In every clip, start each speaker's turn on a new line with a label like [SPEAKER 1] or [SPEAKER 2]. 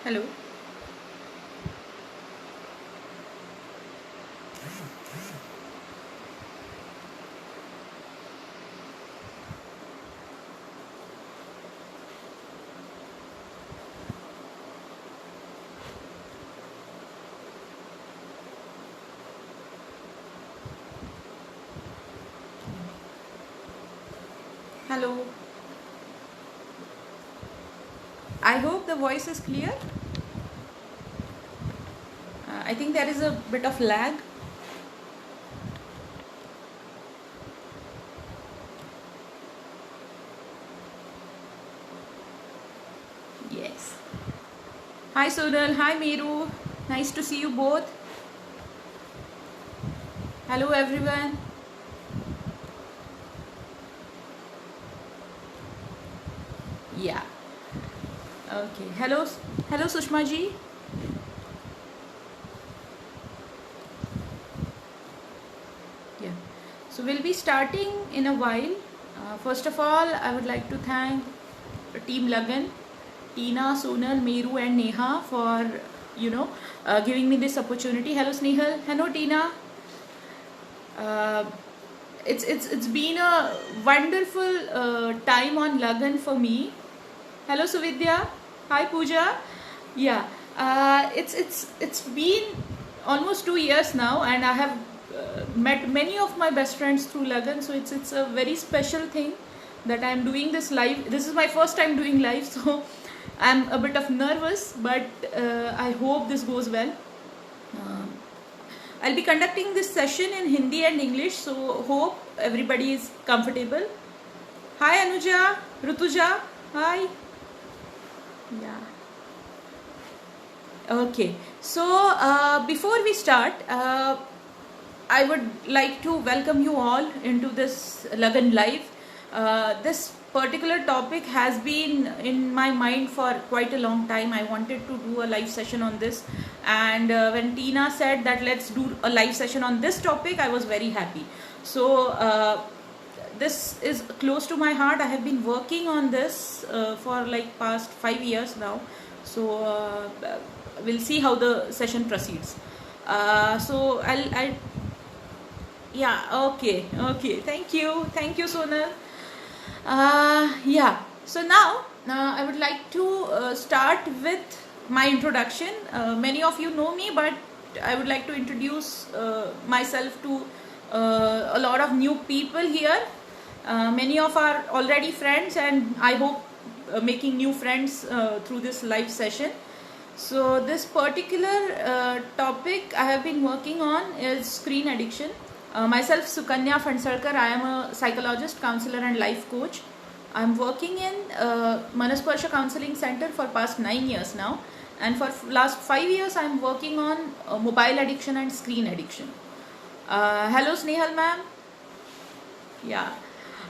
[SPEAKER 1] Hello. Hello. I hope the voice is clear. I think there is a bit of lag. Yes. Hi Sonal. Hi Meeru. Nice to see you both. Hello everyone. Yeah. Okay. Hello. Hello Sushma ji. Yeah. So we'll be starting in a while. First of all, I would like to thank Team Lagan, Tina, Sonal, Meeru, and Neha for giving me this opportunity. Hello Snehal. Hello Tina. Uh, it's been a wonderful time on Lagan for me. Hello Suvidya. Hi Pooja. Yeah. It's been almost 2 years now, and I have met many of my best friends through Lagan. So it's a very special thing that I'm doing this live. This is my first time doing live, so I'm a bit of nervous, but I hope this goes well. I'll be conducting this session in Hindi and English, so hope everybody is comfortable. Hi Anuja, Rutuja, hi. Yeah. Okay. So before we start, I would like to welcome you all into this Lagan Live. This particular topic has been in my mind for quite a long time. I wanted to do a live session on this, and when Tina said that let's do a live session on this topic, I was very happy. So this is close to my heart. I have been working on this for like past 5 years now. So we'll see how the session proceeds. So I'll yeah, okay, thank you Sonal. Yeah, so now I would like to start with my introduction. Many of you know me, but I would like to introduce myself to a lot of new people here. Many of our already friends, and I hope making new friends through this live session. So this particular topic I have been working on is screen addiction. Myself, Sukanya Phansarkar, I am a psychologist, counselor and life coach. I'm working in Manasparsha Counseling Center for past 9 years now, and for last 5 years I'm working on mobile addiction and screen addiction. Hello Snehal ma'am. Yeah.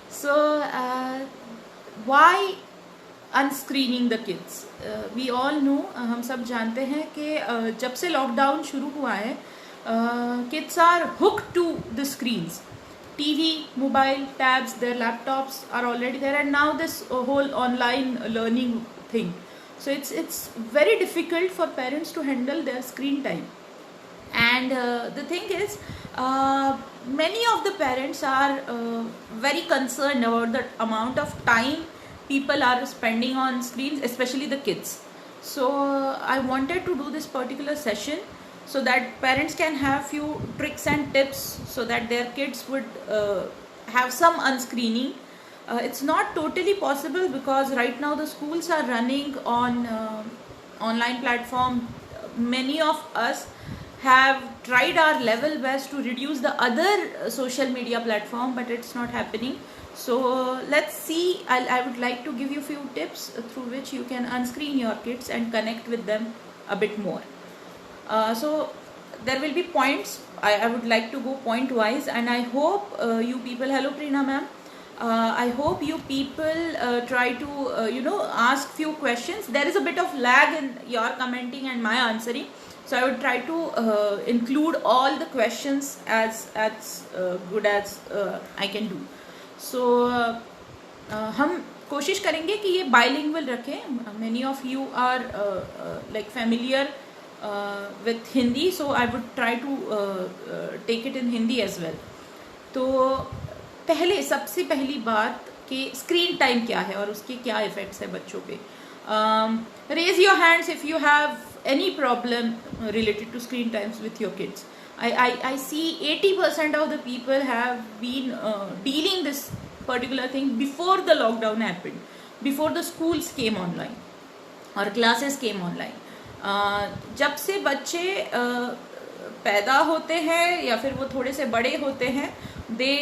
[SPEAKER 1] So why unscreening the kids? We all know, हम सब जानते हैं कि जब से lockdown शुरू हुआ है, kids are hooked to the screens. TV, mobile, tabs, their laptops are already there, and now this whole online learning thing. So it's very difficult for parents to handle their screen time. And the thing is, many of the parents are very concerned about the amount of time people are spending on screens, especially the kids. So I wanted to do this particular session so that parents can have few tricks and tips so that their kids would have some unscreening. It's not totally possible because right now the schools are running on online platform. Many of us have tried our level best to reduce the other social media platform, but it's not happening. So let's see. I would like to give you a few tips through which you can unscreen your kids and connect with them a bit more. So there will be points. I would like to go point wise, and I hope you people, hello Preena ma'am, I hope you people try to ask few questions. There is a bit of lag in your commenting and my answering, so I would try to include all the questions as good as I can do. So हम कोशिश करेंगे कि ये bilingual रखें. Many of you are like familiar with Hindi, so I would try to take it in Hindi as well. तो पहले सबसे पहली बात कि स्क्रीन टाइम क्या है और उसके क्या इफ़ेक्ट्स है बच्चों पे. Raise your hands if you have any problem related to screen times with your kids. I see 80% of the people have been dealing this particular thing before the lockdown happened, before the schools came online or classes came online. जब से बच्चे पैदा होते हैं या फिर वो थोड़े से बड़े होते हैं, they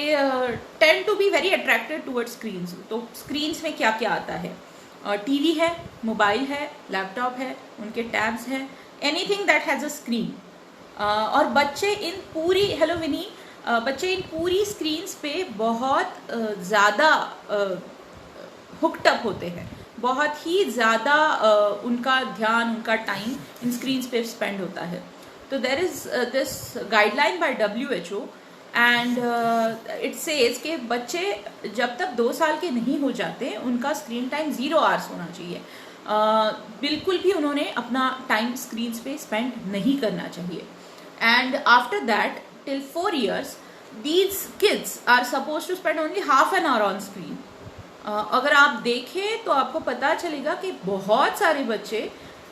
[SPEAKER 1] tend to be very attracted towards screens. तो screens में क्या क्या आता है? टीवी है, मोबाइल है, लैपटॉप है, उनके टैब्स हैं, anything that has a screen. और बच्चे इन पूरी बच्चे इन पूरी स्क्रीन्स पे बहुत ज़्यादा हुक्ड अप होते हैं. बहुत ही ज़्यादा उनका ध्यान, उनका टाइम इन स्क्रीन्स पे स्पेंड होता है. तो there is this guideline by WHO and it says कि बच्चे जब तक 2 साल के नहीं हो जाते उनका स्क्रीन टाइम 0 आवर्स होना चाहिए. बिल्कुल भी उन्होंने अपना टाइम स्क्रीन्स पे स्पेंड नहीं करना चाहिए. And after that till 4 years these kids are suppose to spend only half an hour on screen. अगर आप देखें तो आपको पता चलेगा कि बहुत सारे बच्चे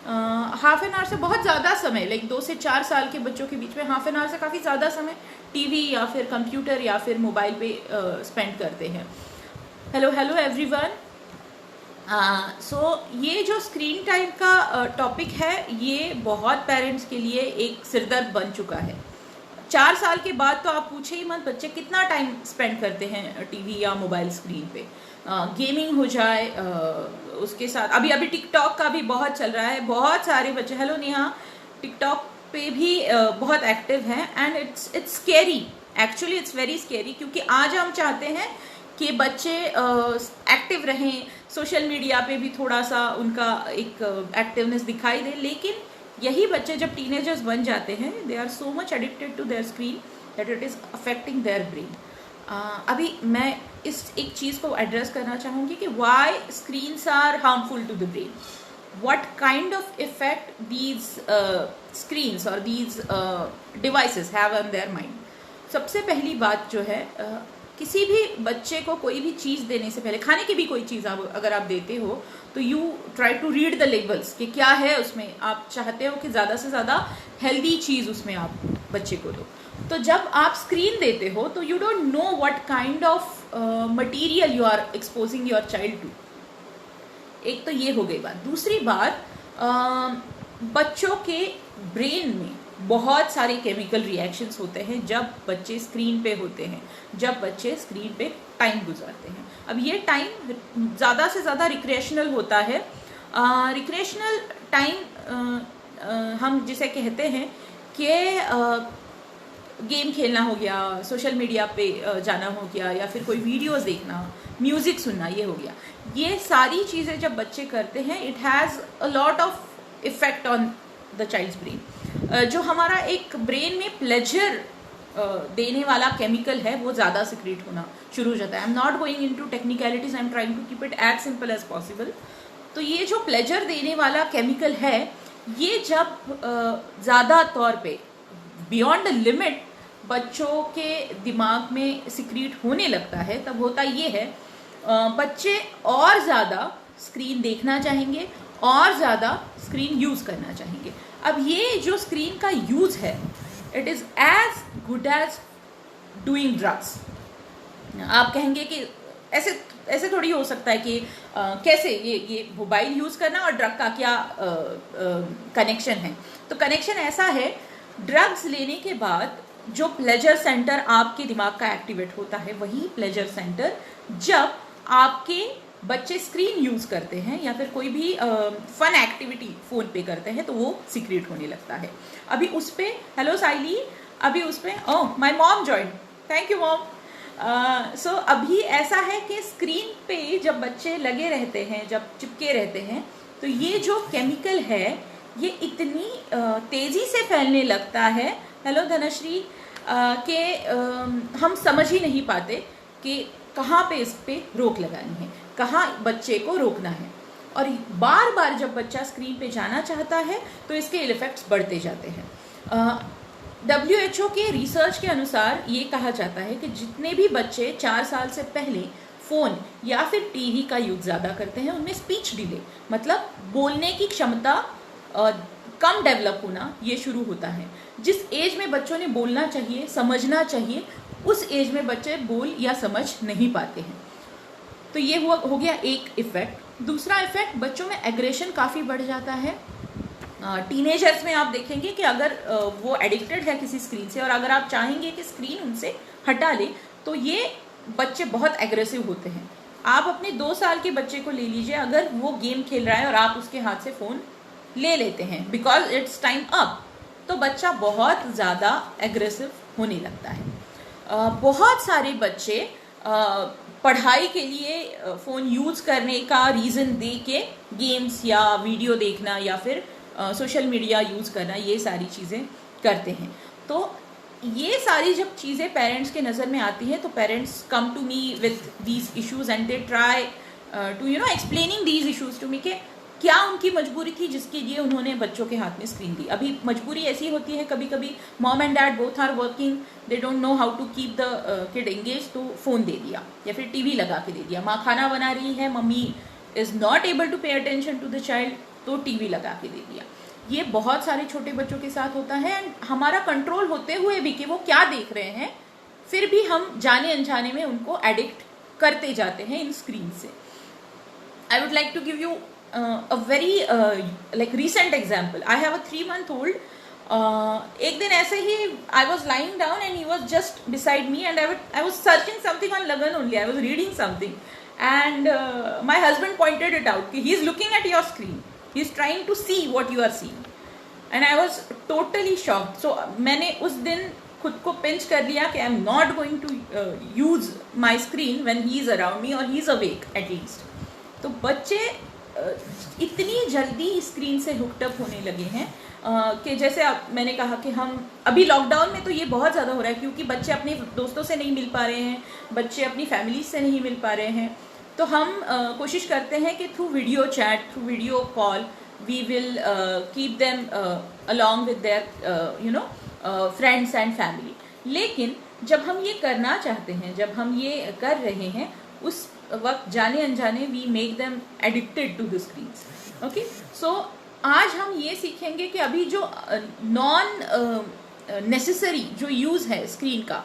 [SPEAKER 1] हाफ एन आवर से बहुत ज़्यादा समय, लाइक 2 से 4 साल के बच्चों के बीच में हाफ एन आवर से काफ़ी ज़्यादा समय टीवी या फिर कंप्यूटर या फिर मोबाइल पे स्पेंड करते हैं. Hello everyone. सो ये जो स्क्रीन टाइम का टॉपिक है ये बहुत पेरेंट्स के लिए एक सिरदर्द बन चुका है. 4 साल के बाद तो आप पूछे ही मत बच्चे कितना टाइम स्पेंड करते हैं टीवी या मोबाइल स्क्रीन पे. गेमिंग हो जाए, उसके साथ अभी टिकटॉक का भी बहुत चल रहा है. बहुत सारे बच्चे, हेलो नेहा, टिकटॉक पे भी बहुत एक्टिव हैं. And it's scary, actually it's very scary, क्योंकि आज हम चाहते हैं कि बच्चे एक्टिव रहें, सोशल मीडिया पे भी थोड़ा सा उनका एक एक्टिवनेस दिखाई दे. लेकिन यही बच्चे जब टीनेजर्स बन जाते हैं, they are so much addicted to their screen that it is affecting their brain. अभी मैं इस एक चीज़ को एड्रेस करना चाहूँगी कि why screens are harmful to the brain. what kind of effect these screens or these devices have on their mind. सबसे पहली बात जो है, किसी भी बच्चे को कोई भी चीज़ देने से पहले, खाने की भी कोई चीज़ अगर आप देते हो तो you try to read the labels कि क्या है उसमें. आप चाहते हो कि ज़्यादा से ज़्यादा हेल्दी चीज़ उसमें आप बच्चे को दो. तो जब आप स्क्रीन देते हो तो you don't know what kind of material you are exposing your child to. एक तो ये हो गई बात. दूसरी बात, बच्चों के ब्रेन में बहुत सारे केमिकल रिएक्शंस होते हैं जब बच्चे स्क्रीन पे होते हैं, जब बच्चे स्क्रीन पे टाइम गुजारते हैं. अब ये टाइम ज़्यादा से ज़्यादा रिक्रिएशनल होता है. रिक्रिएशनल टाइम हम जिसे कहते हैं कि गेम खेलना हो गया, सोशल मीडिया पे जाना हो गया, या फिर कोई वीडियोस देखना, म्यूज़िक सुनना, ये हो गया. ये सारी चीज़ें जब बच्चे करते हैं, it has a lot of effect on the child's brain. जो हमारा एक ब्रेन में प्लेजर देने वाला केमिकल है वो ज़्यादा सिक्रेट होना शुरू हो जाता है. I am not going into technicalities, I am trying to keep it as simple as possible. तो ये जो प्लेजर देने वाला केमिकल है, ये जब ज़्यादा तौर पे बियॉन्ड द लिमिट बच्चों के दिमाग में सिक्रीट होने लगता है, तब होता ये है बच्चे और ज़्यादा स्क्रीन देखना चाहेंगे और ज़्यादा स्क्रीन यूज़ करना चाहेंगे. अब ये जो स्क्रीन का यूज़ है, it is as good as doing drugs. आप कहेंगे कि ऐसे थोड़ी हो सकता है कि कैसे ये मोबाइल यूज़ करना और ड्रग का क्या कनेक्शन है. तो कनेक्शन ऐसा है, ड्रग्स लेने के बाद जो प्लेजर सेंटर आपके दिमाग का एक्टिवेट होता है, वही प्लेजर सेंटर जब आपके बच्चे स्क्रीन यूज़ करते हैं या फिर कोई भी फन एक्टिविटी फ़ोन पे करते हैं, तो वो सीक्रेट होने लगता है. अभी उस पर, हेलो साइली, अभी उस पर, oh my mom join, thank you mom. So अभी ऐसा है कि स्क्रीन पे जब बच्चे लगे रहते हैं, जब चिपके रहते हैं, तो ये जो केमिकल है ये इतनी तेज़ी से फैलने लगता है, हेलो धनश्री, कि हम समझ ही नहीं पाते कि कहाँ पे इस पे रोक लगानी है. कहाँ बच्चे को रोकना है। और बार बार जब बच्चा स्क्रीन पे जाना चाहता है तो इसके इफेक्ट्स बढ़ते जाते हैं। WHO के रिसर्च के अनुसार ये कहा जाता है कि जितने भी बच्चे 4 साल से पहले फ़ोन या फिर टीवी का यूज़ ज़्यादा करते हैं उनमें स्पीच डिले मतलब बोलने की क्षमता कम डेवलप होना ये शुरू होता है। जिस एज में बच्चों ने बोलना चाहिए, समझना चाहिए, उस एज में बच्चे बोल या समझ नहीं पाते हैं। तो ये हो गया एक इफ़ेक्ट। दूसरा इफ़ेक्ट, बच्चों में एग्रेशन काफ़ी बढ़ जाता है। टीनेजर्स में आप देखेंगे कि अगर वो एडिक्टेड है किसी स्क्रीन से और अगर आप चाहेंगे कि स्क्रीन उनसे हटा ले तो ये बच्चे बहुत एग्रेसिव होते हैं। आप अपने 2 साल के बच्चे को ले लीजिए, अगर वो गेम खेल रहा है और आप उसके हाथ से फ़ोन ले लेते हैं बिकॉज इट्स टाइम अप, तो बच्चा बहुत ज़्यादा एग्रेसिव होने लगता है। बहुत सारे बच्चे पढ़ाई के लिए फ़ोन यूज़ करने का रीज़न दे के गेम्स या वीडियो देखना या फिर सोशल मीडिया यूज़ करना, ये सारी चीज़ें करते हैं। तो ये सारी जब चीज़ें पेरेंट्स के नज़र में आती हैं तो parents come to me with these issues and they try to explaining these issues to me कि क्या उनकी मजबूरी थी जिसके लिए उन्होंने बच्चों के हाथ में स्क्रीन दी। अभी मजबूरी ऐसी होती है कभी कभी mom and dad both are working, they don't know how to keep the kid engage, तो फ़ोन दे दिया या फिर टीवी लगा के दे दिया। माँ खाना बना रही है, mummy is not able to pay attention to the child, तो टीवी लगा के दे दिया। ये बहुत सारे छोटे बच्चों के साथ होता है एंड हमारा कंट्रोल होते हुए भी कि वो क्या देख रहे हैं, फिर भी हम जाने अनजाने में उनको एडिक्ट करते जाते हैं इन स्क्रीन से। I would like to give you a very like recent example. I have a 3-month-old. एक दिन ऐसे ही I was lying down and he was just beside me and I was searching something on Lagan only. I was reading something and my husband pointed it out कि he is looking at your screen. He is trying to see what you are seeing. And I was totally shocked. So मैंने उस दिन खुद को pinch कर लिया कि I am not going to use my screen when he is around me or he is awake at least. तो बच्चे इतनी जल्दी स्क्रीन से हुक्ड होने लगे हैं कि जैसे मैंने कहा कि हम अभी लॉकडाउन में तो ये बहुत ज़्यादा हो रहा है क्योंकि बच्चे अपने दोस्तों से नहीं मिल पा रहे हैं, बच्चे अपनी फैमिली से नहीं मिल पा रहे हैं। तो हम कोशिश करते हैं कि through video chat, through video call we will keep them along with their friends and family. लेकिन जब हम ये करना चाहते हैं, जब हम ये कर रहे हैं, उस वक्त जाने अनजाने we make them addicted to the screens. Okay, so आज हम ये सीखेंगे कि अभी जो नॉन नेसेसरी जो यूज़ है स्क्रीन का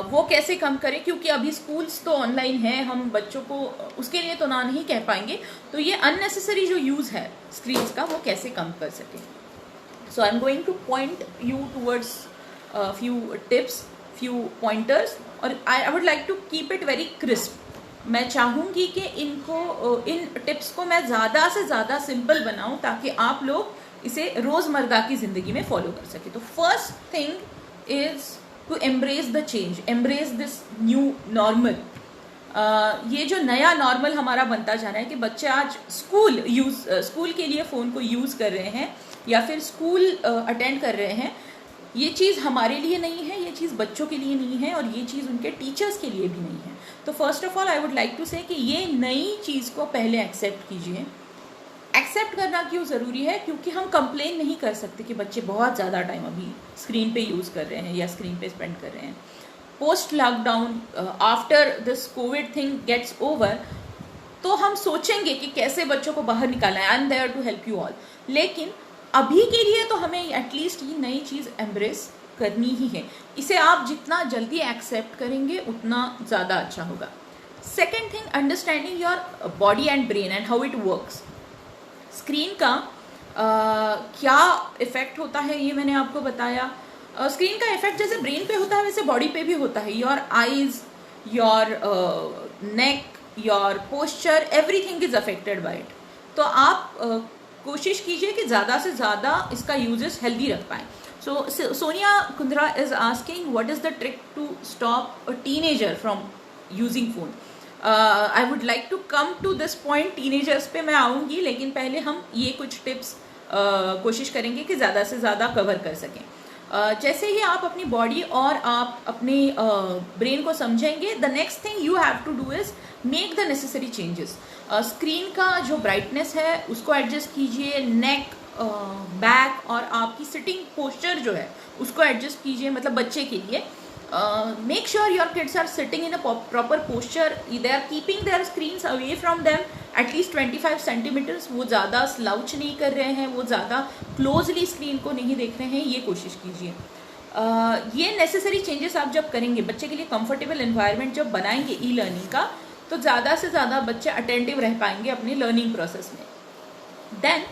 [SPEAKER 1] वो कैसे कम करें, क्योंकि अभी स्कूल्स तो ऑनलाइन है, हम बच्चों को उसके लिए तो ना नहीं कह पाएंगे, तो ये अननेसेसरी जो यूज़ है स्क्रीन्स का वो कैसे कम कर सकें। So I am going to point you towards few tips, few pointers, और I would like to keep it very crisp. मैं चाहूँगी कि इन टिप्स को मैं ज़्यादा से ज़्यादा सिंपल बनाऊँ ताकि आप लोग इसे रोज़मर्रा की ज़िंदगी में फॉलो कर सकें। तो first thing is to embrace the change, embrace this new normal. ये जो नया नॉर्मल हमारा बनता जा रहा है कि बच्चे आज स्कूल के लिए फ़ोन को यूज़ कर रहे हैं या फिर स्कूल अटेंड कर रहे हैं, ये चीज़ हमारे लिए नहीं है, ये चीज़ बच्चों के लिए नहीं है और ये चीज़ उनके टीचर्स के लिए भी नहीं है। तो first of all I would like to say कि ये नई चीज़ को पहले एक्सेप्ट कीजिए। एक्सेप्ट करना क्यों ज़रूरी है? क्योंकि हम कंप्लेन नहीं कर सकते कि बच्चे बहुत ज़्यादा टाइम अभी स्क्रीन पे यूज़ कर रहे हैं या स्क्रीन पे स्पेंड कर रहे हैं। Post lockdown, after this Covid thing gets over, तो हम सोचेंगे कि कैसे बच्चों को बाहर निकालना है। I am there to help you all. लेकिन अभी के लिए तो हमें एटलीस्ट ये नई चीज़ एम्ब्रेस करनी ही है। इसे आप जितना जल्दी एक्सेप्ट करेंगे उतना ज़्यादा अच्छा होगा। Second thing, understanding your body and brain and how it works. Screen का क्या इफ़ेक्ट होता है ये मैंने आपको बताया। स्क्रीन का इफ़ेक्ट जैसे ब्रेन पे होता है वैसे बॉडी पे भी होता है। Your eyes, your neck, your posture, everything is affected by it. तो आप कोशिश कीजिए कि ज़्यादा से ज़्यादा इसका यूजेस हेल्दी रख पाएँ। So Sonia Kundra is asking what is the trick to stop a teenager from using phone. I would like to come to this point, teenagers पे मैं आऊँगी, लेकिन पहले हम ये कुछ टिप्स कोशिश करेंगे कि ज़्यादा से ज़्यादा कवर कर सकें। जैसे ही आप अपनी बॉडी और आप अपने ब्रेन को समझेंगे, the next thing you have to do is make the necessary changes. Screen का जो ब्राइटनेस है उसको एडजस्ट कीजिए, नेक, बैक और आपकी सिटिंग पोस्चर जो है उसको एडजस्ट कीजिए. मतलब बच्चे के लिए make sure your kids are sitting in a proper posture. They are keeping their screens away from them at least 25 centimeters. वो ज़्यादा स्लाउच नहीं कर रहे हैं, वो ज़्यादा क्लोजली स्क्रीन को नहीं देख रहे हैं, ये कोशिश कीजिए. ये नेसेसरी चेंजेस आप जब करेंगे, बच्चे के लिए कंफर्टेबल एनवायरनमेंट जब बनाएंगे ई लर्निंग का, तो ज़्यादा से ज़्यादा बच्चे अटेंटिव रह पाएंगे अपने लर्निंग प्रोसेस में. Then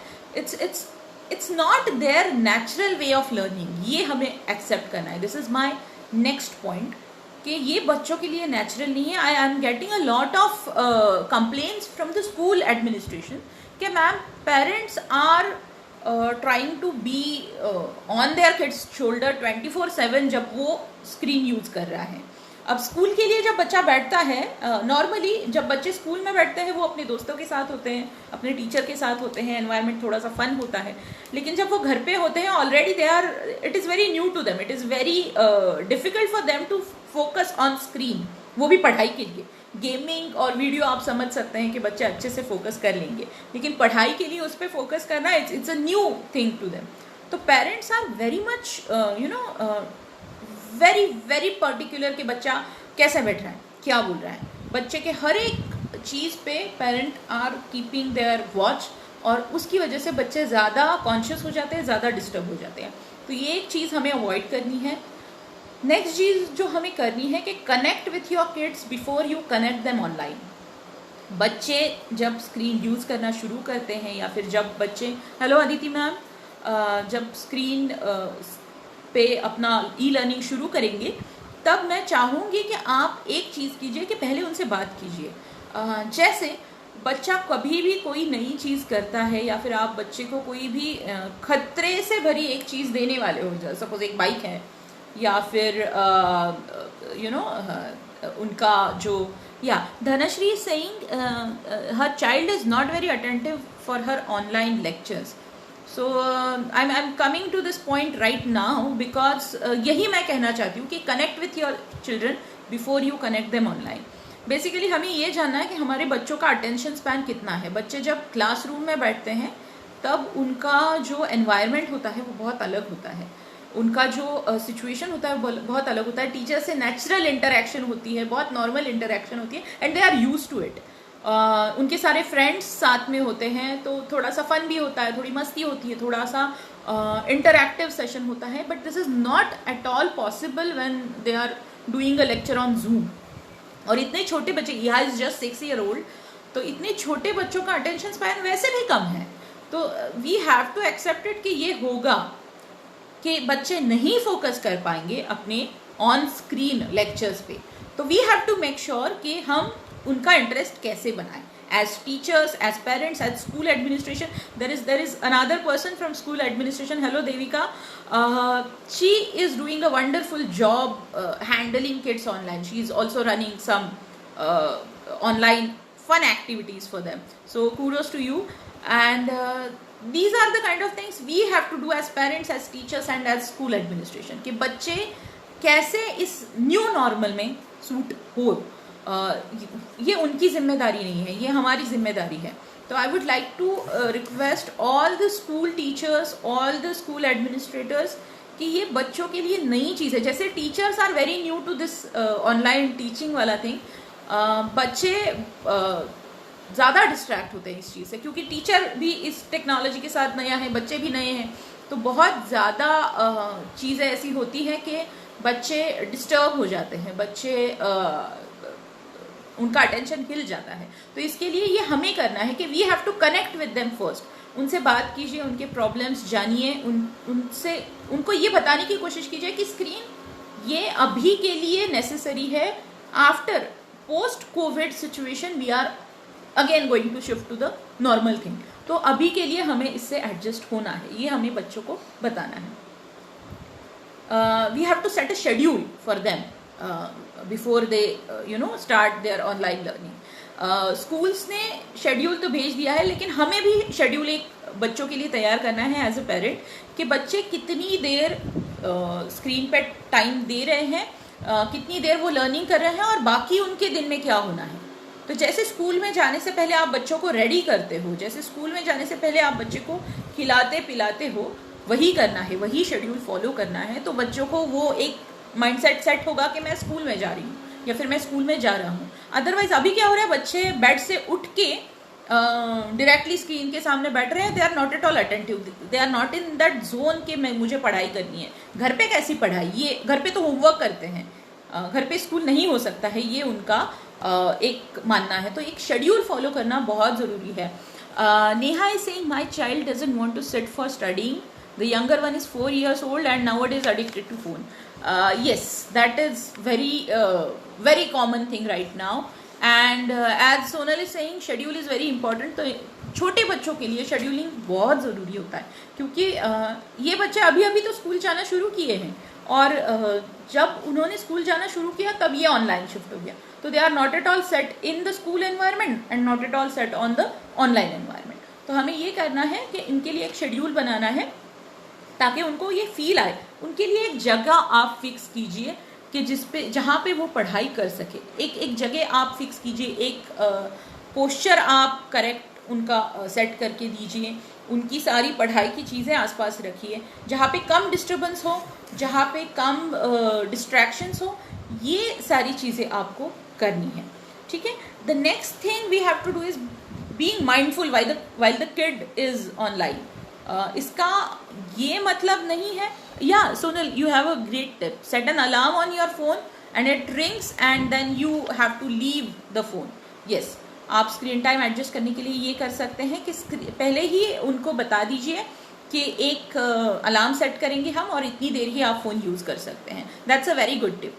[SPEAKER 1] it's not their natural way of learning. ये हमें एक्सेप्ट करना है. This is my next point कि ये बच्चों के लिए नेचुरल नहीं है. I am getting a lot of complaints from the school administration कि ma'am parents are trying to be on their kids shoulder 24/7 जब वो स्क्रीन यूज कर रहा है. अब स्कूल के लिए जब बच्चा बैठता है, नॉर्मली जब बच्चे स्कूल में बैठते हैं वो अपने दोस्तों के साथ होते हैं, अपने टीचर के साथ होते हैं, एनवायरनमेंट थोड़ा सा फन होता है. लेकिन जब वो घर पे होते हैं already they are, it is very new to them, it is very difficult for them to focus on screen. वो भी पढ़ाई के लिए. गेमिंग और वीडियो आप समझ सकते हैं कि बच्चे अच्छे से फोकस कर लेंगे, लेकिन पढ़ाई के लिए उस पर फोकस करना it's a new thing to them. तो parents are very much very very particular कि बच्चा कैसे बैठ रहा है, क्या बोल रहा है. बच्चे के हर एक चीज़ पे parent are keeping their watch, और उसकी वजह से बच्चे ज़्यादा कॉन्शियस हो जाते हैं, ज़्यादा डिस्टर्ब हो जाते हैं. तो ये एक चीज़ हमें अवॉइड करनी है. नेक्स्ट चीज़ जो हमें करनी है कि connect with your kids before you connect them online. बच्चे जब स्क्रीन यूज़ करना शुरू करते हैं, या फिर जब बच्चे, हेलो अदिति मैम, जब स्क्रीन पे अपना ई लर्निंग शुरू करेंगे, तब मैं चाहूँगी कि आप एक चीज़ कीजिए कि पहले उनसे बात कीजिए. जैसे बच्चा कभी भी कोई नई चीज़ करता है, या फिर आप बच्चे को कोई भी खतरे से भरी एक चीज़ देने वाले हो, सपोज एक बाइक है, या फिर उनका जो, या Dhanashree saying her child is not very attentive for her online lectures. So I am coming to this point right now because यही मैं कहना चाहती हूँ कि connect with your children before you connect them online. Basically हमें ये जानना है कि हमारे बच्चों का अटेंशन स्पैन कितना है. बच्चे जब क्लासरूम में बैठते हैं तब उनका जो एनवायरनमेंट होता है वो बहुत अलग होता है, उनका जो सिचुएशन होता है वो बहुत अलग होता है. टीचर से नेचुरल इंटरेक्शन होती है, बहुत नॉर्मल इंटरेक्शन होती है, and they are use to it. उनके सारे फ्रेंड्स साथ में होते हैं, तो थोड़ा सा फन भी होता है, थोड़ी मस्ती होती है, थोड़ा सा इंटरैक्टिव सेशन होता है. But this is not at all possible when they are doing a lecture on Zoom. और इतने छोटे बच्चे, यह इज़ जस्ट 6 year old, तो इतने छोटे बच्चों का अटेंशन स्पैन वैसे भी कम है. तो we have to accept it कि ये होगा कि बच्चे नहीं फोकस कर पाएंगे अपने ऑन स्क्रीन लेक्चर्स पे. तो we have to make sure कि हम उनका इंटरेस्ट कैसे बनाएं. As teachers, as parents, as school administration, there is another person from school administration. Hello Devika, she is doing a wonderful job handling kids online. She is also running some online fun activities for them. So kudos to you. And these are the kind of things we have to do as parents, as teachers and as school administration. कि बच्चे कैसे इस new normal में suit हो, ये उनकी जिम्मेदारी नहीं है, ये हमारी जिम्मेदारी है. तो I would like to request all the school teachers, all the school administrators कि ये बच्चों के लिए नई चीज़ है. जैसे teachers are very new to this online teaching वाला थिंग. बच्चे ज़्यादा डिस्ट्रैक्ट होते हैं इस चीज़ से, क्योंकि टीचर भी इस टेक्नोलॉजी के साथ नया है, बच्चे भी नए हैं. तो बहुत ज़्यादा चीज़ें ऐसी होती हैं कि बच्चे डिस्टर्ब हो जाते हैं, बच्चे उनका अटेंशन हिल जाता है. तो इसके लिए ये हमें करना है कि we have to connect with them first. उनसे बात कीजिए, उनके प्रॉब्लम्स जानिए, उनसे उनको ये बताने की कोशिश कीजिए कि स्क्रीन ये अभी के लिए नेसेसरी है. After post COVID situation we are again going to shift to the normal thing. तो अभी के लिए हमें इससे एडजस्ट होना है, ये हमें बच्चों को बताना है. We have to set a schedule for them before they start their online learning. Schools ने शेड्यूल तो भेज दिया है, लेकिन हमें भी शेड्यूल एक बच्चों के लिए तैयार करना है एज अ पेरेंट कि बच्चे कितनी देर स्क्रीन पे टाइम दे रहे हैं, कितनी देर वो लर्निंग कर रहे हैं और बाकी उनके दिन में क्या होना है। तो जैसे स्कूल में जाने से पहले आप बच्चों को रेडी करते हो, जैसे स्कूल में जाने से पहले आप बच्चे को खिलाते पिलाते हो, वही करना है, वही शेड्यूल फॉलो करना है। तो बच्चों को वो एक माइंडसेट सेट होगा कि मैं स्कूल में जा रही हूँ या फिर मैं स्कूल में जा रहा हूँ। अदरवाइज अभी क्या हो रहा है, बच्चे बेड से उठ के डायरेक्टली स्क्रीन के सामने बैठ रहे हैं। They are not at all attentive, they are not in that zone कि मैं मुझे पढ़ाई करनी है। घर पे कैसी पढ़ाई, ये घर पे तो होमवर्क करते हैं, घर पे स्कूल नहीं हो सकता है, ये उनका एक मानना है। तो एक शेड्यूल फॉलो करना बहुत ज़रूरी है। Neha is saying my child doesn't want to sit for studying, the younger one is 4 years old and nowadays addicted to phone. Yes, that is very common thing right now. And as Sonal is saying, schedule is very important. तो छोटे बच्चों के लिए scheduling बहुत ज़रूरी होता है, क्योंकि ये बच्चे अभी अभी तो स्कूल जाना शुरू किए हैं और जब उन्होंने स्कूल जाना शुरू किया तब ये ऑनलाइन शिफ्ट हो गया। तो they are not at all set in the school environment and not at all set on the online environment. तो हमें ये करना है कि इनके लिए एक शेड्यूल बनाना है ताकि उनको ये फील आए। उनके लिए एक जगह आप फिक्स कीजिए कि जहाँ पे वो पढ़ाई कर सके। एक जगह आप फिक्स कीजिए, एक पोस्चर आप करेक्ट उनका सेट करके दीजिए, उनकी सारी पढ़ाई की चीज़ें आसपास रखिए, जहाँ पे कम डिस्टर्बेंस हो, जहाँ पे कम डिस्ट्रैक्शंस हो, ये सारी चीज़ें आपको करनी है। ठीक है। The next thing we have to do is being mindful while the kid is online. इसका ये मतलब नहीं है, या Sonal, you have a great tip. Set an alarm on your phone and it rings and then you have to leave the phone. Yes, आप screen time adjust करने के लिए ये कर सकते हैं कि पहले ही उनको बता दीजिए कि एक अलार्म सेट करेंगे हम और इतनी देर ही आप फ़ोन यूज़ कर सकते हैं। That's a very good tip.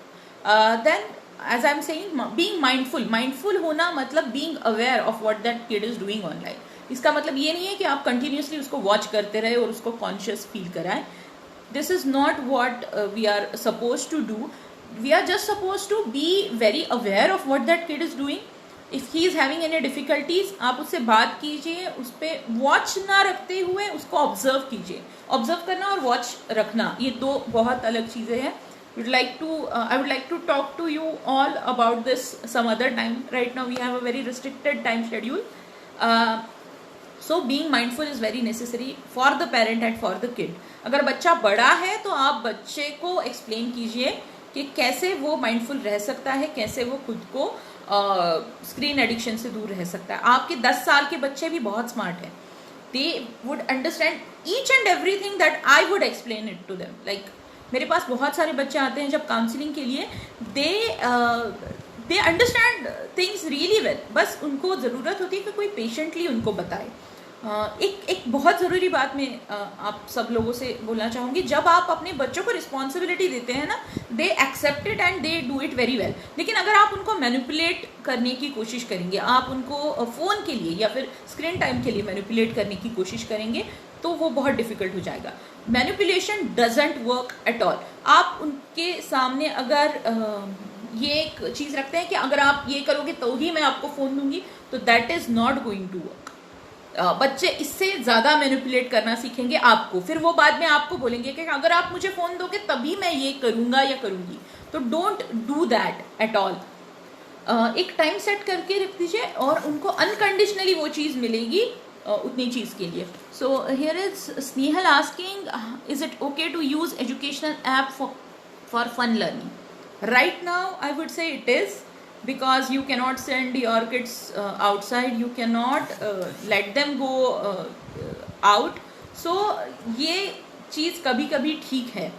[SPEAKER 1] Then as I am saying, being mindful होना मतलब being aware of what that kid is doing online. इसका मतलब ये नहीं है कि आप कंटिन्यूसली उसको वॉच करते रहे और उसको कॉन्शियस फील कराएं। This is not what we are supposed to do. We are just supposed to be very aware of what that kid is doing. If he is having any difficulties, आप उससे बात कीजिए, उस पर watch ना रखते हुए उसको ऑब्जर्व कीजिए। ऑब्जर्व करना और वॉच रखना ये दो बहुत अलग चीज़ें हैं। I would like to talk to you all about this some other time. Right now we have a very restricted time schedule. So being mindful is very necessary for the parent and for the kid. अगर बच्चा बड़ा है तो आप बच्चे को explain कीजिए कि कैसे वो माइंडफुल रह सकता है, कैसे वो खुद को स्क्रीन एडिक्शन से दूर रह सकता है। आपके 10 साल के बच्चे भी बहुत स्मार्ट हैं। They would understand each and everything that I would explain it to them. Like मेरे पास बहुत सारे बच्चे आते हैं जब काउंसलिंग के लिए, they understand things really well. बस उनको ज़रूरत होती है कि कोई पेशेंटली उनको बताए। एक बहुत ज़रूरी बात मैं आप सब लोगों से बोलना चाहूँगी, जब आप अपने बच्चों को रिस्पॉन्सिबिलिटी देते हैं ना, they accept it and they do it very well. लेकिन अगर आप उनको मैनिपुलेट करने की कोशिश करेंगे, आप उनको फ़ोन के लिए या फिर स्क्रीन टाइम के लिए मैनिपुलेट करने की कोशिश करेंगे तो वो बहुत डिफ़िकल्ट हो जाएगा। Manipulation doesn't work at all. आप उनके सामने अगर ये एक चीज़ रखते हैं कि अगर आप ये करोगे तो ही मैं आपको फ़ोन दूंगी, तो that is not going to work. बच्चे इससे ज़्यादा मैनिपुलेट करना सीखेंगे आपको, फिर वो बाद में आपको बोलेंगे कि अगर आप मुझे फ़ोन दोगे तभी मैं ये करूँगा या करूँगी। तो don't do that at all. एक टाइम सेट करके रख दीजिए और उनको अनकंडीशनली वो चीज़ मिलेगी उतनी चीज़ के लिए। So here is Snehal asking, is it okay to use educational app for fun learning? Right now I would say it is, because you cannot send your kids outside, you cannot let them go out. So ये चीज़ कभी कभी ठीक है,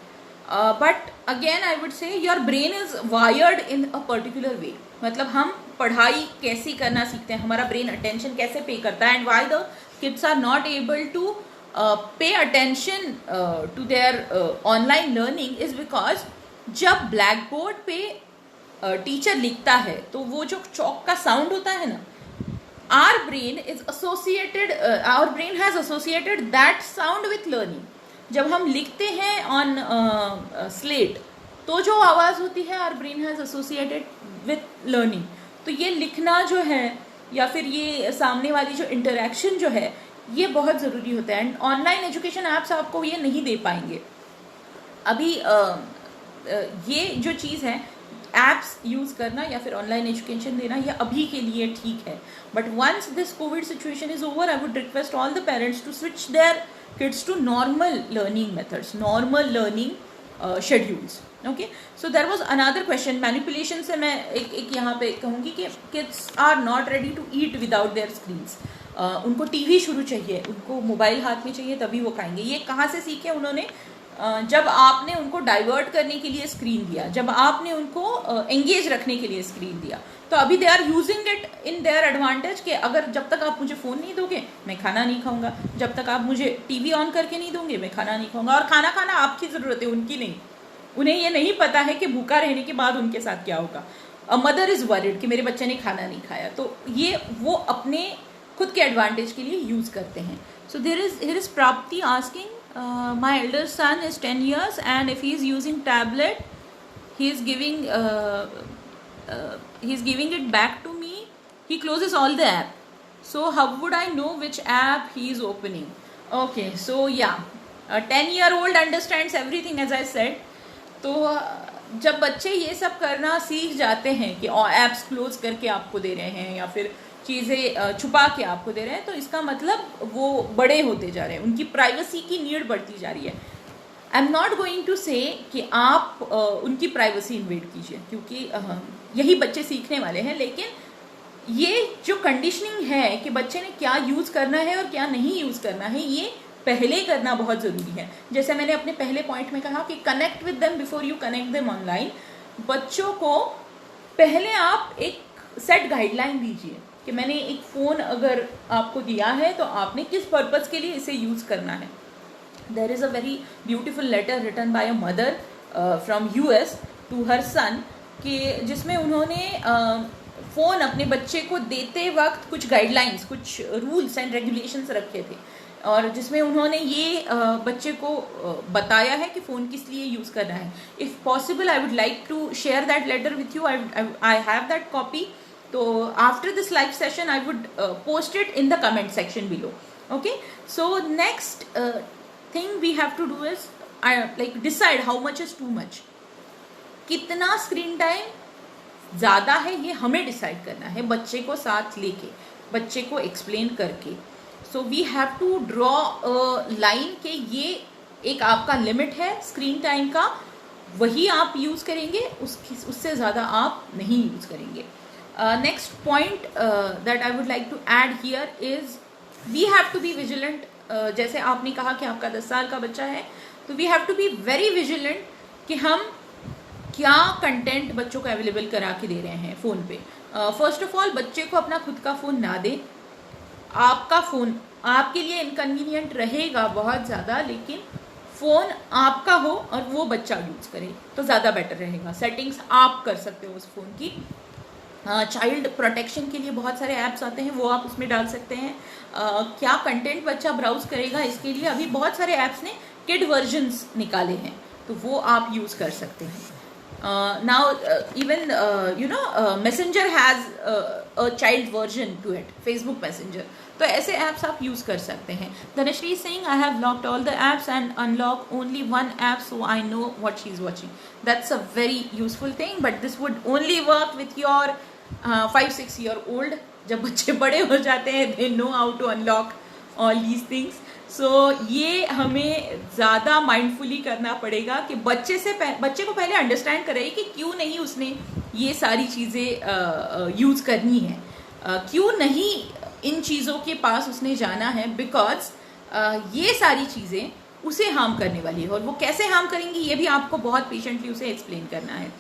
[SPEAKER 1] but again I would say your brain is wired in a particular way. मतलब हम पढ़ाई कैसे करना सीखते हैं, हमारा ब्रेन अटेंशन कैसे पे करता है, and why the kids are not able to pay attention to their online learning is because जब ब्लैक बोर्ड पे टीचर लिखता है तो वो जो चौक का साउंड होता है ना, our brain has associated that sound with learning. जब हम लिखते हैं ऑन स्लेट तो जो आवाज़ होती है our brain has associated with learning. तो ये लिखना जो है या फिर ये सामने वाली जो इंटरेक्शन जो है, ये बहुत ज़रूरी होता है। एंड ऑनलाइन एजुकेशन ऐप्स आपको ये नहीं दे पाएंगे अभी। ये जो चीज़ है, ऐप्स यूज़ करना या फिर ऑनलाइन एजुकेशन देना, ये अभी के लिए ठीक है, but once this COVID situation is over, I would request all the parents to switch their kids to normal learning methods, normal learning schedules. Okay, so there was another question, manipulation से मैं एक यहाँ पे कहूँगी कि kids are not ready to eat without their screens. उनको TV शुरू चाहिए, उनको मोबाइल हाथ में चाहिए, तभी वो खाएंगे। ये कहाँ से सीखे उन्होंने? जब आपने उनको डाइवर्ट करने के लिए स्क्रीन दिया, जब आपने उनको एंगेज रखने के लिए स्क्रीन दिया, तो अभी they are using it in their advantage कि अगर जब तक आप मुझे फ़ोन नहीं दोगे मैं खाना नहीं खाऊंगा, जब तक आप मुझे टीवी ऑन करके नहीं दोगे मैं खाना नहीं खाऊंगा। और खाना खाना आपकी ज़रूरत है, उनकी नहीं। उन्हें ये नहीं पता है कि भूखा रहने के बाद उनके साथ क्या होगा। अ मदर इज़ वरिड कि मेरे बच्चे ने खाना नहीं खाया, तो ये वो अपने खुद के एडवांटेज के लिए यूज़ करते हैं। सो here is Prapti asking, my elder son is 10 years and if he is using tablet, he is giving it back to me. He closes all the app. So how would I know which app he is opening? Okay, so yeah, a 10-year-old understands everything as I said. तो जब बच्चे ये सब करना सीख जाते हैं कि ऐप्स क्लोज करके आपको दे रहे हैं या फिर चीज़ें छुपा के आपको दे रहे हैं, तो इसका मतलब वो बड़े होते जा रहे हैं, उनकी प्राइवेसी की नीड बढ़ती जा रही है। I am not going to say कि आप उनकी प्राइवेसी इन्वेड कीजिए, क्योंकि यही बच्चे सीखने वाले हैं। लेकिन ये जो कंडीशनिंग है कि बच्चे ने क्या यूज़ करना है और क्या नहीं यूज़ करना है, ये पहले करना बहुत ज़रूरी है। जैसे मैंने अपने पहले पॉइंट में कहा कि connect with them before you connect them online. बच्चों को पहले आप एक सेट गाइडलाइन दीजिए कि मैंने एक फ़ोन अगर आपको दिया है तो आपने किस पर्पज़ के लिए इसे यूज़ करना है। There is a very beautiful letter written by a mother from US to her son, कि जिसमें उन्होंने फ़ोन अपने बच्चे को देते वक्त कुछ गाइडलाइंस, कुछ रूल्स एंड रेगुलेशंस रखे थे, और जिसमें उन्होंने ये बच्चे को बताया है कि फ़ोन किस लिए यूज़ करना है। If possible I would like to share that letter with you. I have that copy. So after this live session, I would post it in the comment section below. Okay. So next thing we have to do is like decide how much is too much. कितना screen time ज़्यादा है ये हमें decide करना है, बच्चे को साथ लेके, बच्चे को एक्सप्लेन करके। So we have to draw a line कि ये एक आपका लिमिट है स्क्रीन टाइम का, वही आप यूज़ करेंगे, उससे ज़्यादा आप नहीं यूज़ करेंगे। Next point that I would like to add here is we have to be vigilant. जैसे आपने कहा कि आपका 10 साल का बच्चा है, तो we have to be very vigilant कि हम क्या कंटेंट बच्चों को अवेलेबल करा के दे रहे हैं फ़ोन पे। फर्स्ट ऑफ ऑल, बच्चे को अपना खुद का फ़ोन ना दें। आपका फ़ोन आपके लिए इनकन्वीनियंट रहेगा बहुत ज़्यादा, लेकिन फ़ोन आपका हो और वो बच्चा यूज़ करे तो ज़्यादा बेटर रहेगा। सेटिंग्स आप कर सकते हो उस फ़ोन की। चाइल्ड प्रोटेक्शन के लिए बहुत सारे ऐप्स आते हैं, वो आप उसमें डाल सकते हैं। क्या कंटेंट बच्चा ब्राउज करेगा, इसके लिए अभी बहुत सारे ऐप्स ने किड वर्जन्स निकाले हैं, तो वो आप यूज़ कर सकते हैं। Now even Messenger has a child version to it, Facebook Messenger, तो ऐसे ऐप्स आप यूज़ कर सकते हैं। Dhanashree Singh, I have locked all the apps and unlock only one app so I know what she is watching. That's a very useful thing, but this would only work with your 5-6 year old। जब बच्चे बड़े हो जाते हैं they know how to unlock all these things. So ये हमें ज़्यादा mindfully करना पड़ेगा कि बच्चे को पहले अंडरस्टैंड कराइए कि क्यों नहीं उसने ये सारी चीज़ें यूज़ करनी है, क्यों नहीं इन चीज़ों के पास उसने जाना है, बिकॉज ये सारी चीज़ें उसे हार्म करने वाली है, और वो कैसे हार्म करेंगी ये भी आपको बहुत पेशेंटली उसे एक्सप्लेन करना है।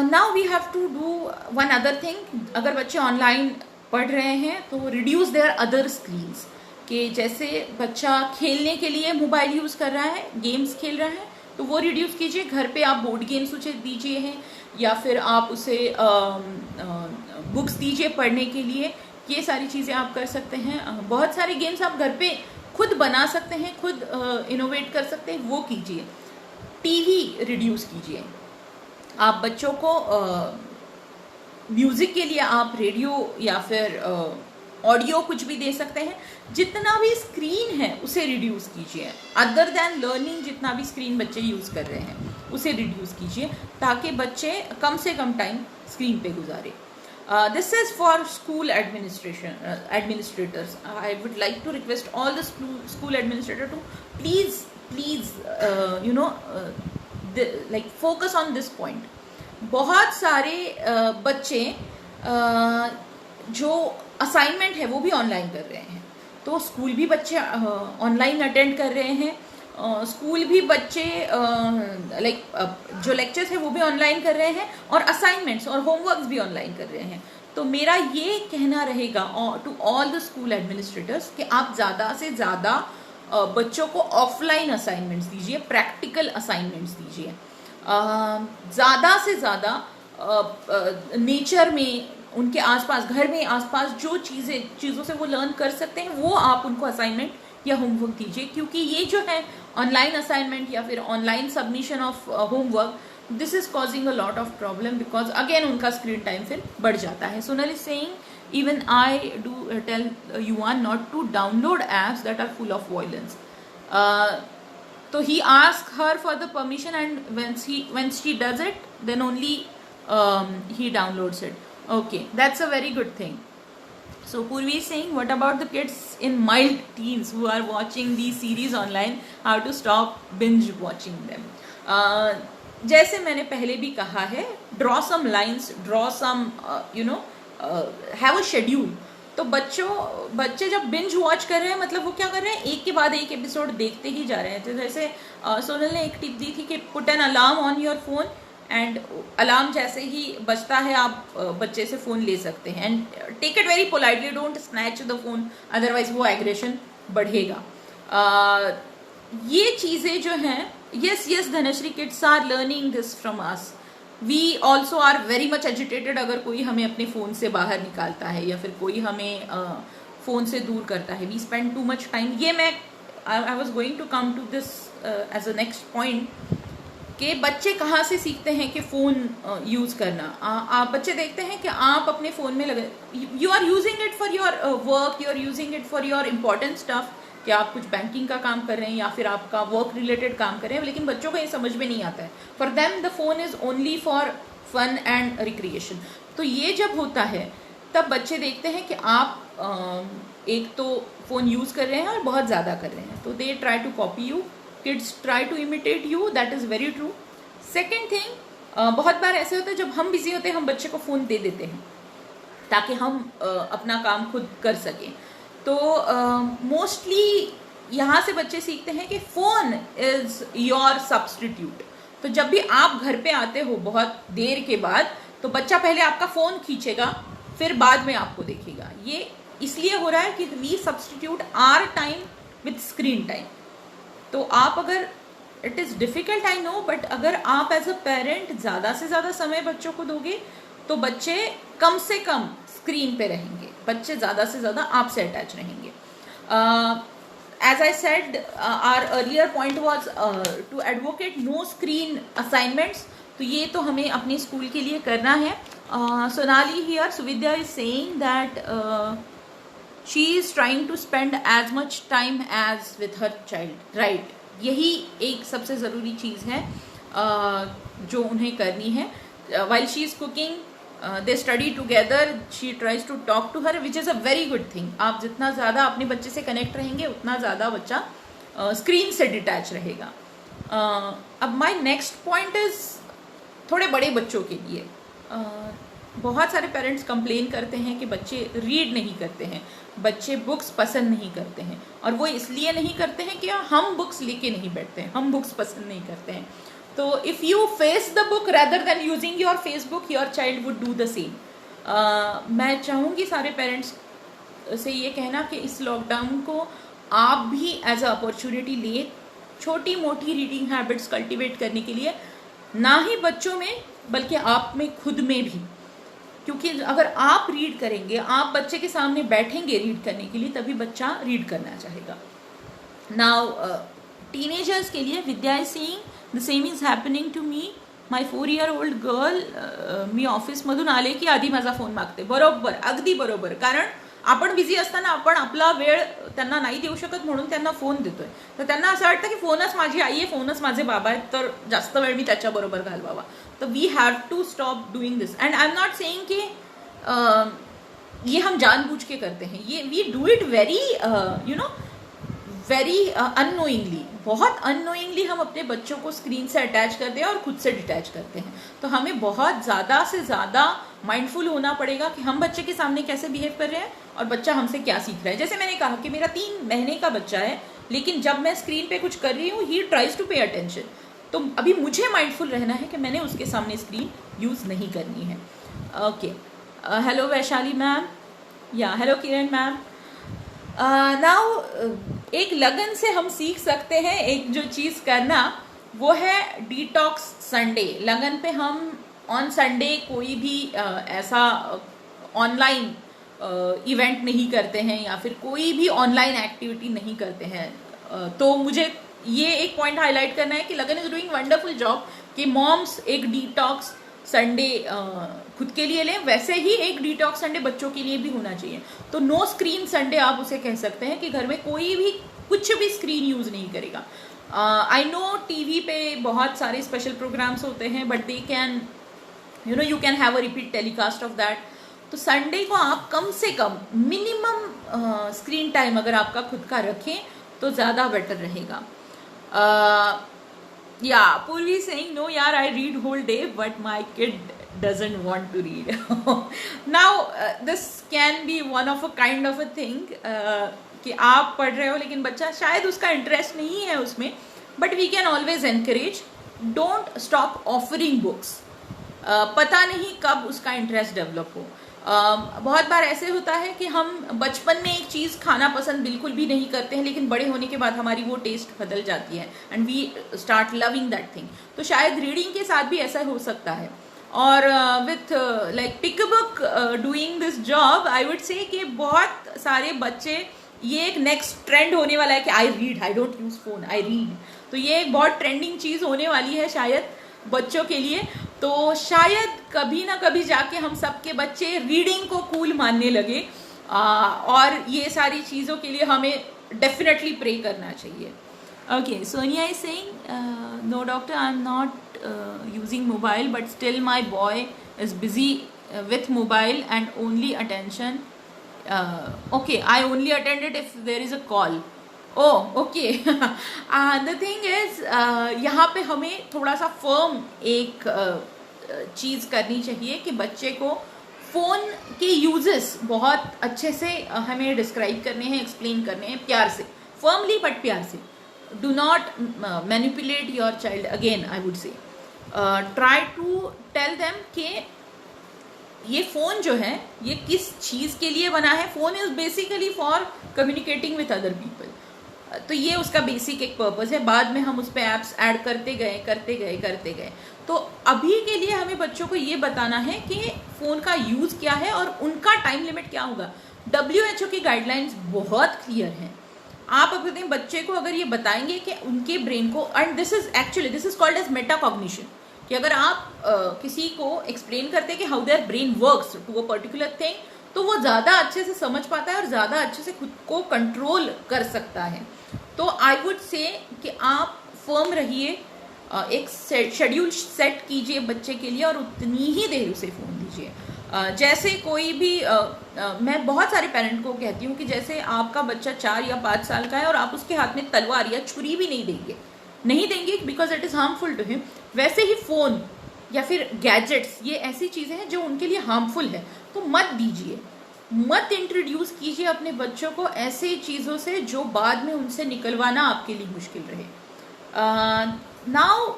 [SPEAKER 1] Now we have to do one other thing. अगर बच्चे ऑनलाइन पढ़ रहे हैं तो रिड्यूस देयर अदर स्क्रीन्स, कि जैसे बच्चा खेलने के लिए मोबाइल यूज़ कर रहा है, गेम्स खेल रहा है, तो वो रिड्यूस कीजिए। घर पे आप बोर्ड गेम्स उसे दीजिए हैं, या फिर आप उसे बुक्स दीजिए पढ़ने के लिए। ये सारी चीज़ें आप कर सकते हैं। बहुत सारे गेम्स आप घर पे खुद बना सकते हैं, खुद इनोवेट कर सकते हैं, वो कीजिए। टीवी रिड्यूस कीजिए। आप बच्चों को म्यूज़िक के लिए आप रेडियो या फिर ऑडियो कुछ भी दे सकते हैं, जितना भी स्क्रीन है उसे रिड्यूस कीजिए, अदर देन लर्निंग जितना भी स्क्रीन बच्चे यूज़ कर रहे हैं उसे रिड्यूस कीजिए, ताकि बच्चे कम से कम टाइम स्क्रीन पे गुजारे. This is for school administrators. I would like to request all the school administrator to please like focus on this point. बहुत सारे बच्चे जो असाइनमेंट है वो भी ऑनलाइन कर रहे हैं, तो स्कूल भी बच्चे ऑनलाइन अटेंड कर रहे हैं, स्कूल भी बच्चे जो लेक्चर्स है वो भी ऑनलाइन कर रहे हैं, और असाइनमेंट्स और होमवर्क्स भी ऑनलाइन कर रहे हैं. तो मेरा ये कहना रहेगा to all the school administrators कि आप ज़्यादा से ज़्यादा बच्चों को ऑफलाइन असाइनमेंट्स दीजिए, प्रैक्टिकल असाइनमेंट्स दीजिए. ज़्यादा से ज़्यादा नेचर में, उनके आसपास, घर में आसपास जो चीज़ों से वो लर्न कर सकते हैं वो आप उनको असाइनमेंट या होमवर्क दीजिए, क्योंकि ये जो है ऑनलाइन असाइनमेंट या फिर online submission of homework, this is causing a lot of problem, because again उनका स्क्रीन टाइम फिर बढ़ जाता है. Sonal is saying even I do tell Yuvan not to download apps that are full of violence. So he asked her for the permission, and when she does it, then only he downloads it. Okay, that's a very good thing. So Purvi is saying, what about the kids in mild teens who are watching these series online? How to stop binge watching them? जैसे मैंने पहले भी कहा है, draw some lines, draw some have a schedule. तो बच्चे जब binge watch कर रहे हैं, मतलब वो क्या कर रहे हैं, एक के बाद एक एपिसोड देखते ही जा रहे हैं. तो जैसे सोनल ने एक टिप दी थी कि put an alarm on your phone, and alarm जैसे ही बजता है आप बच्चे से फ़ोन ले सकते हैं, and take it very politely, don't snatch the phone, otherwise वो एग्रेशन बढ़ेगा. ये चीज़ें जो हैं, yes Dhanashree, kids are learning this from us. We also are very much agitated अगर कोई हमें अपने फ़ोन से बाहर निकालता है या फिर कोई हमें फ़ोन से दूर करता है. We spend too much time. ये मैं I was going to come to this as a next point कि बच्चे कहाँ से सीखते हैं कि फ़ोन यूज़ करना. आप बच्चे देखते हैं कि आप अपने फ़ोन में लगे, you are using it for your work, you are using it for your important stuff, कि आप कुछ बैंकिंग का काम कर रहे हैं या फिर आपका वर्क रिलेटेड काम कर रहे हैं, लेकिन बच्चों को ये समझ में नहीं आता है. For them the phone is only for fun and recreation. तो ये जब होता है तब बच्चे देखते हैं कि आप एक तो फ़ोन यूज़ कर रहे हैं और बहुत ज़्यादा कर रहे हैं, तो they try to copy you, kids try to imitate you. That is very true. Second thing, बहुत बार ऐसे होता है जब हम बिजी होते हैं हम बच्चे को फ़ोन दे देते हैं ताकि हम अपना काम खुद कर सकें. तो मोस्टली यहाँ से बच्चे सीखते हैं कि फ़ोन इज़ योर सब्सटीट्यूट. तो जब भी आप घर पे आते हो बहुत देर के बाद, तो बच्चा पहले आपका फ़ोन खींचेगा, फिर बाद में आपको देखेगा. ये इसलिए हो रहा है कि we substitute our time with screen time. तो आप अगर, it is difficult I know, but अगर आप एज अ पेरेंट ज़्यादा से ज़्यादा समय बच्चों को दोगे तो बच्चे कम से कम स्क्रीन पे रहेंगे, बच्चे ज़्यादा से ज़्यादा आपसे अटैच रहेंगे. As I said, our earlier point was to advocate no screen assignments. तो ये तो हमें अपने स्कूल के लिए करना है. Sonali here, Suvidya is saying that she is trying to spend as much time as with her child. Right, यही एक सबसे ज़रूरी चीज़ है जो उन्हें करनी है. while she is cooking, they study together, she tries to talk to her, which is a very good thing. आप जितना ज़्यादा अपने बच्चे से कनेक्ट रहेंगे उतना ज़्यादा बच्चा स्क्रीन से डिटैच रहेगा. अब माय नेक्स्ट पॉइंट इज़ थोड़े बड़े बच्चों के लिए. बहुत सारे पेरेंट्स कंप्लेन करते हैं कि बच्चे रीड नहीं करते हैं, बच्चे बुक्स पसंद नहीं करते हैं, और वो इसलिए नहीं करते हैं कि हम बुक्स लेके नहीं बैठते हैं, हम बुक्स पसंद नहीं करते हैं. तो if you face the book rather than using your Facebook, your child would do the same. मैं चाहूँगी सारे पेरेंट्स से ये कहना कि इस लॉकडाउन को आप भी एज अ अपॉर्चुनिटी लिए छोटी मोटी रीडिंग हैबिट्स कल्टिवेट करने के लिए, ना ही बच्चों में बल्कि आप में खुद में भी. क्योंकि अगर आप रीड करेंगे, आप बच्चे के सामने बैठेंगे रीड करने के लिए, तभी बच्चा रीड करना चाहेगा. नाउ टीनेजर्स के लिए, Vidya is saying the same is happening to me. My 4-year-old girl मी ऑफिसमधून आले की आधी माझा फोन मागते. बरोबर, अगदी बरोबर. कारण आपण बिझी असताना आपण आपला वेळ त्यांना नाही देऊ शकत म्हणून त्यांना फोन देतोय. तर त्यांना असं वाटतं की फोनच माझी आई आहे, फोनच माझे बाबा आहेत, तर जास्त वेळ मी त्याच्याबरोबर घालवावा. तर we have to stop doing this. And I am not saying कि ये हम जानबूझ के करते हैं, ये we do it very very unknowingly. बहुत अननोइंगली हम अपने बच्चों को स्क्रीन से अटैच करते हैं और खुद से डिटैच करते हैं. तो हमें बहुत ज़्यादा से ज़्यादा माइंडफुल होना पड़ेगा कि हम बच्चे के सामने कैसे बिहेव कर रहे हैं और बच्चा हमसे क्या सीख रहा है. जैसे मैंने कहा कि मेरा 3 महीने का बच्चा है, लेकिन जब मैं स्क्रीन पे कुछ कर रही हूँ, he tries to pay attention. तो अभी मुझे माइंडफुल रहना है कि मैंने उसके सामने स्क्रीन यूज़ नहीं करनी है. ओके, हेलो वैशाली मैम, या हेलो किरण मैम. नाउ एक लगन से हम सीख सकते हैं एक जो चीज़ करना, वो है डिटॉक्स संडे. लगन पे हम ऑन संडे कोई भी ऐसा ऑनलाइन इवेंट नहीं करते हैं या फिर कोई भी ऑनलाइन एक्टिविटी नहीं करते हैं. तो मुझे ये एक पॉइंट हाईलाइट करना है कि लगन इज डूइंग वंडरफुल जॉब कि मॉम्स एक डिटॉक्स संडे खुद के लिए लें. वैसे ही एक डिटॉक्स संडे बच्चों के लिए भी होना चाहिए. तो नो स्क्रीन संडे आप उसे कह सकते हैं कि घर में कोई भी कुछ भी स्क्रीन यूज़ नहीं करेगा. आई नो टीवी पे बहुत सारे स्पेशल प्रोग्राम्स होते हैं, but they can you can have a repeat telecast of that. तो संडे को आप कम से कम मिनिमम स्क्रीन टाइम अगर आपका खुद का रखें तो ज़्यादा बेटर रहेगा. Yeah, Purvi saying, no, yaar, I read whole day, but my kid doesn't want to read. Now, this can be one of a kind of a thing कि आप पढ़ रहे हो लेकिन बच्चा शायद उसका इंटरेस्ट नहीं है उसमें, but we can always encourage. Don't stop offering books. पता नहीं कब उसका इंटरेस्ट डेवलप हो. बहुत बार ऐसे होता है कि हम बचपन में एक चीज़ खाना पसंद बिल्कुल भी नहीं करते हैं, लेकिन बड़े होने के बाद हमारी वो टेस्ट बदल जाती है and we start loving that thing. तो शायद रीडिंग के साथ भी ऐसा हो सकता है. और with like pick a book doing this job, I would say कि बहुत सारे बच्चे, ये एक नेक्स्ट ट्रेंड होने वाला है कि I read, I don't use phone, I read. तो ये एक बहुत ट्रेंडिंग चीज़ होने वाली है शायद बच्चों के लिए. तो शायद कभी ना कभी जाके हम सबके बच्चे रीडिंग को कूल मानने लगे. और ये सारी चीज़ों के लिए हमें डेफिनेटली प्रे करना चाहिए. Okay, Sonia is saying, no doctor, I am not using mobile but still my boy is busy with mobile and only attention. Okay, I only attend it if there is a call. Oh okay. The thing is, यहाँ पे हमें थोड़ा सा firm एक चीज़ करनी चाहिए कि बच्चे को फ़ोन के यूजेस बहुत अच्छे से हमें डिस्क्राइब करने हैं, एक्सप्लेन करने हैं, प्यार से, फर्मली बट प्यार से. Do not manipulate your child. Again I would say try to tell them कि ये फ़ोन जो है ये किस चीज़ के लिए बना है. Phone is basically for communicating with other people. तो ये उसका बेसिक एक पर्पज़ है. बाद में हम उस पर ऐप्स ऐड करते गए. तो अभी के लिए हमें बच्चों को ये बताना है कि फ़ोन का यूज़ क्या है और उनका टाइम लिमिट क्या होगा. WHO की गाइडलाइंस बहुत क्लियर हैं. आप अपने बच्चे को अगर ये बताएंगे कि उनके ब्रेन को, and this is called as metacognition, कि अगर आप किसी को एक्सप्लेन करते हैं कि how their brain works to a particular thing, तो वो ज़्यादा अच्छे से समझ पाता है और ज़्यादा अच्छे से खुद को कंट्रोल कर सकता है. तो आई वुड से कि आप फर्म रहिए, एक शेड्यूल सेट कीजिए बच्चे के लिए और उतनी ही देर उसे फ़ोन दीजिए. जैसे कोई भी मैं बहुत सारे पेरेंट को कहती हूँ कि जैसे आपका बच्चा 4 या 5 साल का है और आप उसके हाथ में तलवार या छुरी भी नहीं देंगे because it is harmful to him, वैसे ही फ़ोन या फिर गैजेट्स ये ऐसी चीज़ें हैं जो उनके लिए हार्मफुल है. तो मत दीजिए, मत इंट्रोड्यूस कीजिए अपने बच्चों को ऐसे चीज़ों से जो बाद में उनसे निकलवाना आपके लिए मुश्किल रहे. Now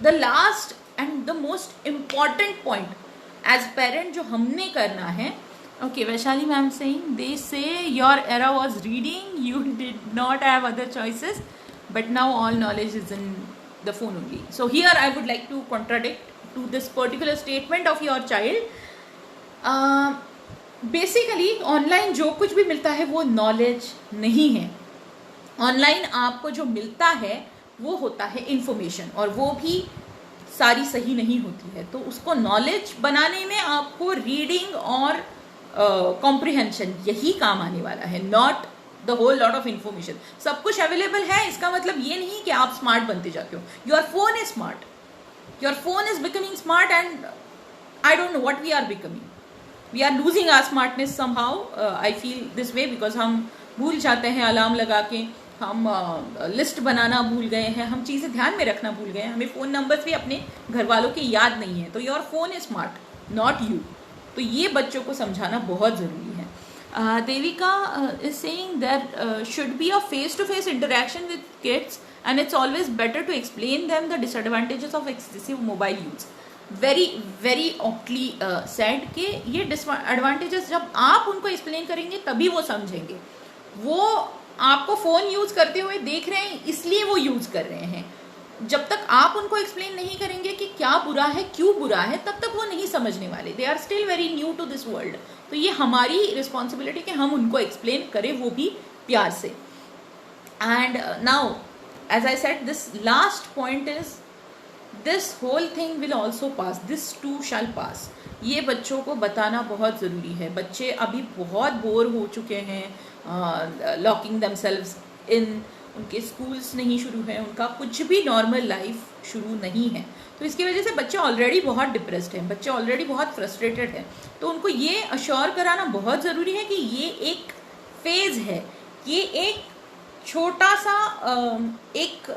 [SPEAKER 1] the last and the most important point as parent जो हमने करना है. ओके, Vaishali ma'am saying, they say your era was reading, you did not have other choices, but now all knowledge is in the phone only. So here I would like to contradict to this particular statement of your child. Basically online जो कुछ भी मिलता है वो knowledge नहीं है. Online आपको जो मिलता है वो होता है इंफॉर्मेशन, और वो भी सारी सही नहीं होती है. तो उसको नॉलेज बनाने में आपको रीडिंग और कॉम्प्रिहेंशन, यही काम आने वाला है, not the whole lot of information. सब कुछ अवेलेबल है, इसका मतलब ये नहीं कि आप स्मार्ट बनते जाते हो। Your phone is smart, your phone is becoming smart, and I don't know what we are becoming. We are losing our smartness somehow, I feel this way, because हम भूल जाते हैं अलार्म लगा के, हम लिस्ट बनाना भूल गए हैं, हम चीज़ें ध्यान में रखना भूल गए हैं, हमें फ़ोन नंबर्स भी अपने घर वालों के याद नहीं है। तो your phone is smart, not you. तो ये बच्चों को समझाना बहुत ज़रूरी है। Devika is saying that should be a face-to-face interaction with kids, and it's always better to explain them the disadvantages of excessive mobile use. Very very aptly said कि ये disadvantages जब आप उनको explain करेंगे तभी वो समझेंगे। वो आपको फ़ोन यूज़ करते हुए देख रहे हैं इसलिए वो यूज़ कर रहे हैं। जब तक आप उनको एक्सप्लेन नहीं करेंगे कि क्या बुरा है, क्यों बुरा है, तब तक वो नहीं समझने वाले। They are still very new to this world. तो ये हमारी रिस्पॉन्सिबिलिटी कि हम उनको एक्सप्लेन करें, वो भी प्यार से। And now as I said, this last point is this whole thing will also pass, this too shall pass. ये बच्चों को बताना बहुत ज़रूरी है। बच्चे अभी बहुत बोर हो चुके हैं, लॉकिंग देमसेल्व्स इन, उनके स्कूल्स नहीं शुरू हैं, उनका कुछ भी नॉर्मल लाइफ शुरू नहीं है। तो इसकी वजह से बच्चे ऑलरेडी बहुत डिप्रेस्ड हैं, बच्चे ऑलरेडी बहुत फ्रस्ट्रेटेड हैं। तो उनको ये अश्योर कराना बहुत ज़रूरी है कि ये एक फेज़ है, ये एक छोटा सा एक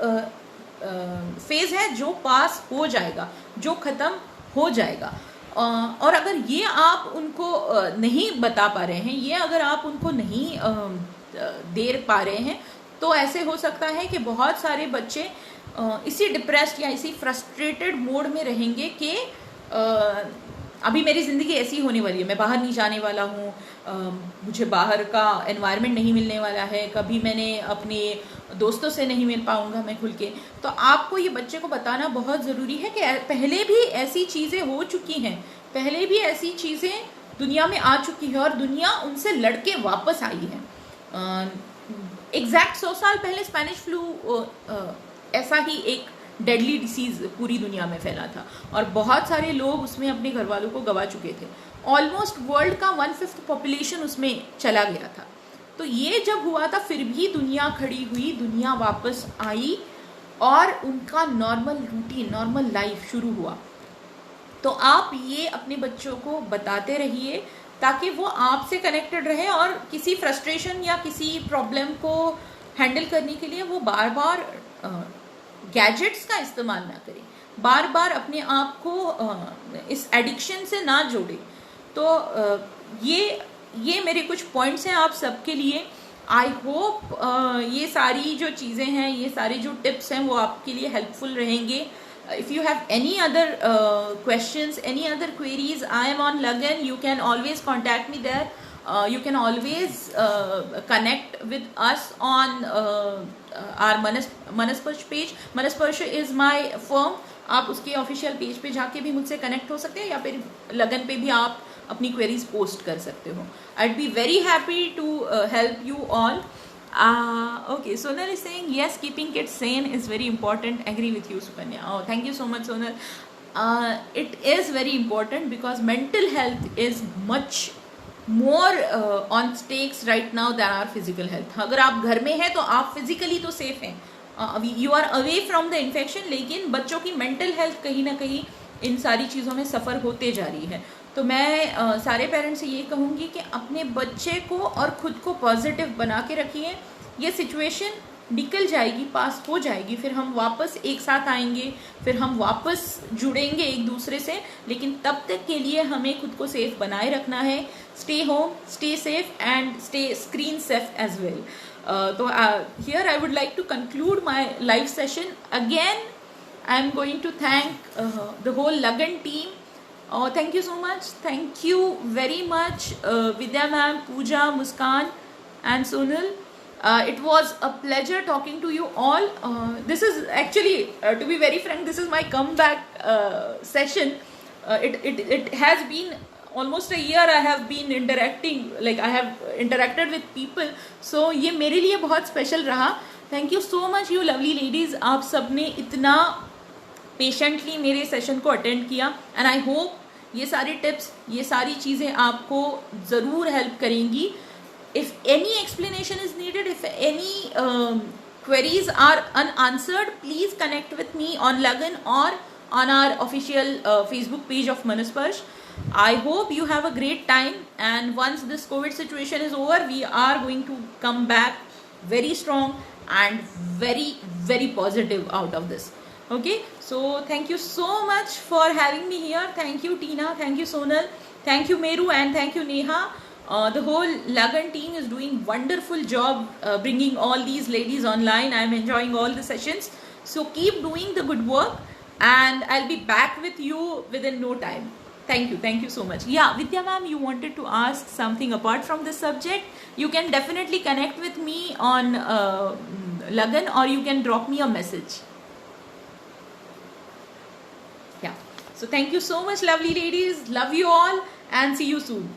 [SPEAKER 1] फेज़ है जो पास हो जाएगा, जो ख़त्म हो जाएगा। और अगर ये आप उनको नहीं बता पा रहे हैं, ये अगर आप उनको नहीं दे पा रहे हैं, तो ऐसे हो सकता है कि बहुत सारे बच्चे इसी डिप्रेस्ड या इसी फ्रस्ट्रेटेड मोड में रहेंगे कि अभी मेरी ज़िंदगी ऐसी होने वाली है, मैं बाहर नहीं जाने वाला हूँ, मुझे बाहर का एनवायरनमेंट नहीं मिलने वाला है, कभी मैंने अपने दोस्तों से नहीं मिल पाऊँगा मैं खुल के। तो आपको ये बच्चे को बताना बहुत ज़रूरी है कि पहले भी ऐसी चीज़ें हो चुकी हैं, पहले भी ऐसी चीज़ें दुनिया में आ चुकी है और दुनिया उनसे लड़के वापस आई है। एग्जैक्ट 100 साल पहले स्पेनिश फ्लू ऐसा ही एक डेडली डिसीज़ पूरी दुनिया में फैला था और बहुत सारे लोग उसमें अपने घर वालों को गवा चुके थे। ऑलमोस्ट वर्ल्ड का 1/5 पॉपुलेशन उसमें चला गया था। तो ये जब हुआ था फिर भी दुनिया खड़ी हुई, दुनिया वापस आई और उनका नॉर्मल रूटीन, नॉर्मल लाइफ शुरू हुआ। तो आप ये अपने बच्चों को बताते रहिए ताकि वो आपसे कनेक्टेड रहे और किसी फ्रस्ट्रेशन या किसी प्रॉब्लम को हैंडल करने के लिए वो बार बार गैजेट्स का इस्तेमाल ना करें, बार बार अपने आप को इस एडिक्शन से ना जोड़े। तो ये मेरे कुछ पॉइंट्स हैं आप सबके लिए। आई होप ये सारी जो चीज़ें हैं, ये सारे जो टिप्स हैं वो आपके लिए हेल्पफुल रहेंगे। If you have any other questions, any other queries, I am on Lagan. You can always contact me there. You can always connect with us on our Manasparsh page. Manasparsh is my firm. आप उसके official page पे जाके भी मुझसे connect हो सकते हैं या फिर लगन पे भी आप अपनी क्वेरीज पोस्ट कर सकते हो। I'd be very happy to help you all. Okay, Sonal is saying yes, keeping kids sane is very important. Agree with you, Sukanya. Oh, thank you so much, Sonal. It is very important because mental health is much more on stakes right now than our physical health. अगर आप घर में हैं तो आप physically तो safe हैं, you are away from the infection, लेकिन बच्चों की mental health कहीं ना कहीं इन सारी चीज़ों में सफ़र होते जा रही है। तो मैं सारे पेरेंट्स से ये कहूँगी कि अपने बच्चे को और ख़ुद को पॉजिटिव बना के रखिए। ये सिचुएशन निकल जाएगी, पास हो जाएगी, फिर हम वापस एक साथ आएंगे, फिर हम वापस जुड़ेंगे एक दूसरे से। लेकिन तब तक के लिए हमें खुद को सेफ बनाए रखना है। Stay home, stay safe and stay screen safe as well. तो here I would like to conclude my live session. Again I am going to thank the whole Lagan team. Thank you so much. Thank you very much, Vidya ma'am, Pooja, Muskan, and Sonal. It was a pleasure talking to you all. This is actually, to be very frank, this is my comeback session. It has been almost a year I have been interacting, like I have interacted with people. So ये मेरे लिए बहुत special रहा. Thank you so much, you lovely ladies. आप सब ने इतना patiently मेरे सेशन को अटेंड किया एंड आई होप ये सारे टिप्स, ये सारी चीज़ें आपको ज़रूर हेल्प करेंगी. If any explanation is needed, if any queries are unanswered, please connect with me on Lagan or on our official Facebook page of Manasparsh. I hope you have a great time, and once this COVID situation is over, we are going to come back very strong and very, very positive out of this. Okay, so thank you so much for having me here. Thank you, Tina. Thank you, Sonal. Thank you, Meru, and thank you, Neha. The whole Lagan team is doing wonderful job bringing all these ladies online. I'm enjoying all the sessions. So keep doing the good work, and I'll be back with you within no time. Thank you. Thank you so much. Yeah, Vidya ma'am, you wanted to ask something apart from this subject. You can definitely connect with me on Lagan, or you can drop me a message. Yeah. So thank you so much, lovely ladies. Love you all, and see you soon.